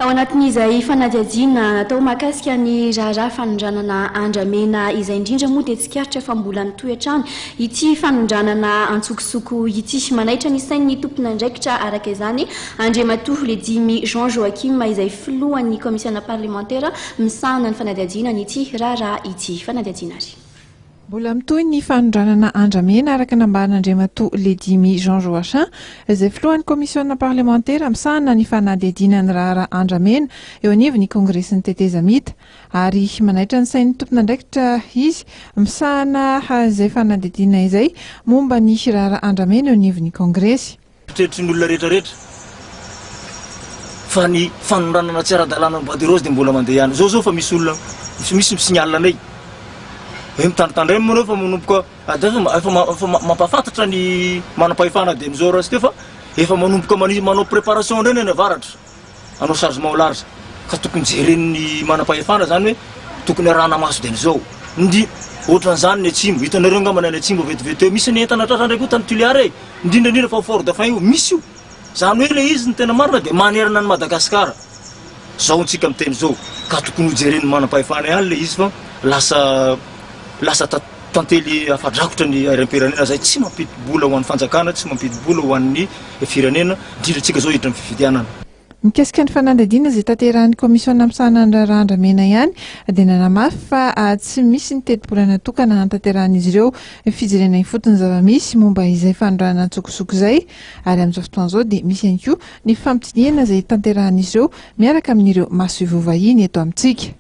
Ao anatin'izay fanadihadiana natao mahakasika ny raharaha fanondranana andramena izay indrindra moa dia tsikaritra fa mbola mitohy hatrany ity fanondranana antsokosoko ity. Manaitra ny sain'ny tompon'andraikitra araka izany andriamatoa Ledimy Jean Joachim izay filohan'ny Comission parlemantera misahana ny fanadihadiana ity raharaha ity. Fanadihadiana ary. Mbola mitohy ny fanondranana andramena araka nambaran'andriamatoa Ledimy Jean Joachim izay filohan'ny Comission parlemantera misahana ny fanadihadiana ny raharaha andramena eo anivon'ny Kongresin'ny tetezamita ary manaitra ny sain'ny tompon'andraikitra izy misahana izay fanadihadiana izay momba ny raharaha andramena eo anivon'ny Kongresy. Tetrin'olona rehetrarehetra fa ny fanondranana tsy ara-dalàna ny bady rose dia mbola mandeha ihany. Zao fa misy olona misy misignale anay. Mitandritandray moa fa manomboka efa mampafantatra ny manam-pahefana dia mizao raha fa efa manomboka manao préparation reny any avaratra anao chargement au large ka tokony jeren'ny manam-pahefana zany hoe tokony arahana maso dia zao ndi ohatran'izany ny atsimbo hitanareo angambana ny atsimbo vetivety eo misy ny entana tratra ndraiky tany tuliary indrindrandrindra fa fort dauphin io misy io zany hoe le izy ny tena marina dia manerana ny Madagasikara zao ntsika miteny zao ka tokony hojeren'ny manam-pahefana ihany le izy fa lasa tantely afadrakotra ny airem-pirenena zay tsy mampidi-bola ho an'ny fanjakana tsy mampidi-bola ho an'ny firenena indrindra tsika zao hiditra ny fifidianana. Mikasika ny fanadihadiana izay tanterahan'ny Comission misahana ny raharaha andramena ihany dia nanamafy fa tsy misy ny teti-bola natokana hanatanteran'izy ireo fijerena ifotony zava-misy momba izay fanondranana tsokosoko izay ary amin'izao fotoana izao dia misy ihany koa ny fampitiniana izay tanterahan'izy ireo miaraka amin'ireo maso ivovahiny eto amintsika.